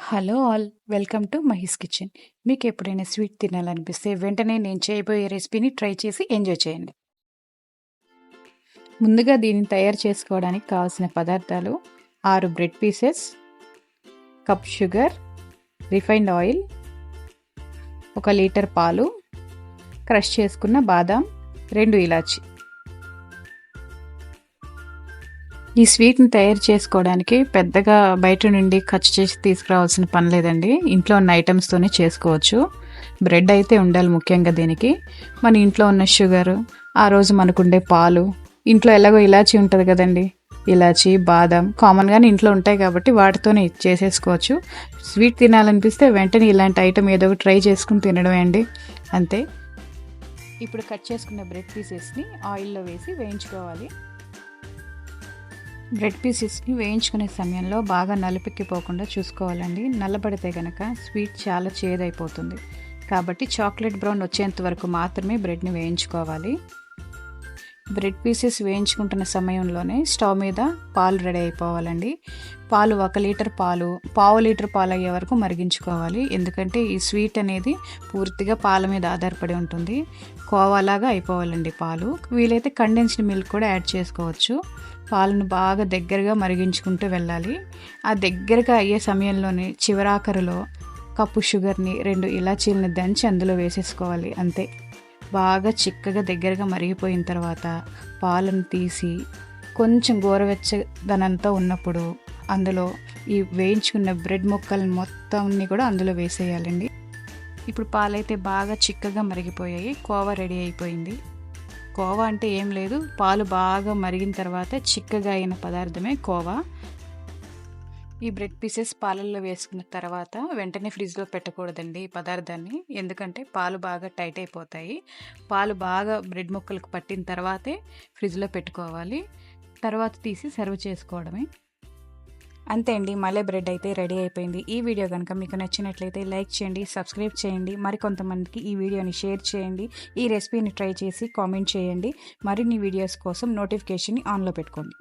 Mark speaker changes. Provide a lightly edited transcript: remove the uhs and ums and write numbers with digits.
Speaker 1: Hello all welcome to Mahi's kitchen. మీకు ఎప్పుడైనా sweet తినాలనిపిస్తే వెంటనే నేను చేయబోయే రెసిపీని ట్రై చేసి ఎంజాయ్ చేయండి. ముందుగా దీన్ని తయారు చేసుకోవడానికి కావాల్సిన పదార్థాలు 6 bread pieces, cup sugar, refined oil, 1 litre పాలు, క్రష్ చేసుకున్న బాదాం, 2 ఇలాచి. ఈ స్వీట్ని తయారు చేసుకోవడానికి పెద్దగా బయట నుండి ఖర్చు చేసి తీసుకురావాల్సిన పని లేదండి. ఇంట్లో ఉన్న ఐటమ్స్తోనే చేసుకోవచ్చు. బ్రెడ్ అయితే ఉండాలి ముఖ్యంగా దీనికి. మన ఇంట్లో ఉన్న షుగర్, ఆ రోజు మనకుండే పాలు, ఇంట్లో ఎలాగో ఇలాచీ ఉంటుంది కదండి, ఇలాచీ, బాదం కామన్గానే ఇంట్లో ఉంటాయి కాబట్టి వాటితోనే చేసేసుకోవచ్చు. స్వీట్ తినాలనిపిస్తే వెంటనే ఇలాంటి ఐటమ్ ఏదో ఒకటి ట్రై చేసుకుని తినడమే అండి, అంతే. ఇప్పుడు కట్ చేసుకున్న బ్రెడ్ పీసెస్ని ఆయిల్లో వేసి వేయించుకోవాలి. బ్రెడ్ పీసెస్ని వేయించుకునే సమయంలో బాగా నలుపెక్కిపోకుండా చూసుకోవాలండి. నల్లబడితే కనుక స్వీట్ చాలా చేదైపోతుంది. కాబట్టి చాక్లెట్ బ్రౌన్ వచ్చేంత వరకు మాత్రమే బ్రెడ్ని వేయించుకోవాలి. బ్రెడ్ పీసెస్ వేయించుకుంటున్న సమయంలోనే స్టవ్ మీద పాలు రెడీ అయిపోవాలండి. పాలు 1 లీటర్ పాలు, పావు లీటర్ పాలు అయ్యే వరకు మరిగించుకోవాలి. ఎందుకంటే ఈ స్వీట్ అనేది పూర్తిగా పాల మీద ఆధారపడి ఉంటుంది. కోవాలాగా అయిపోవాలండి పాలు. వీలైతే కండెన్స్డ్ మిల్క్ కూడా యాడ్ చేసుకోవచ్చు. పాలను బాగా దగ్గరగా మరిగించుకుంటూ వెళ్ళాలి. ఆ దగ్గరగా అయ్యే సమయంలోనే చివరాఖరులో కప్పు షుగర్ని, 2 ఇలాచీలని దంచి అందులో వేసేసుకోవాలి, అంతే. బాగా చిక్కగా దగ్గరగా మరిగిపోయిన తర్వాత పాలను తీసి కొంచెం గోరువెచ్చదనంతో ఉన్నప్పుడు అందులో ఈ వేయించుకున్న బ్రెడ్ ముక్కలను మొత్తాన్ని కూడా అందులో వేసేయాలండి. ఇప్పుడు పాలైతే బాగా చిక్కగా మరిగిపోయాయి. కోవా రెడీ అయిపోయింది. కోవా అంటే ఏం లేదు, పాలు బాగా మరిగిన తర్వాత చిక్కగా అయిన పదార్థమే కోవా. ఈ బ్రెడ్ పీసెస్ పాలల్లో వేసుకున్న తర్వాత వెంటనే ఫ్రిడ్జ్లో పెట్టకూడదండి ఈ పదార్థాన్ని, ఎందుకంటే పాలు బాగా టైట్ అయిపోతాయి. పాలు బాగా బ్రెడ్ ముక్కలకు పట్టిన తర్వాతే ఫ్రిడ్జ్లో పెట్టుకోవాలి. తర్వాత తీసి సర్వ్ చేసుకోవడమే, అంతే అండి. మలై బ్రెడ్ అయితే రెడీ అయిపోయింది. ఈ వీడియో కనుక మీకు నచ్చినట్లయితే లైక్ చేయండి, సబ్స్క్రైబ్ చేయండి, మరికొంతమందికి ఈ వీడియోని షేర్ చేయండి. ఈ రెసిపీని ట్రై చేసి కామెంట్ చేయండి. మరిన్ని వీడియోస్ కోసం నోటిఫికేషన్ని ఆన్లో పెట్టుకోండి.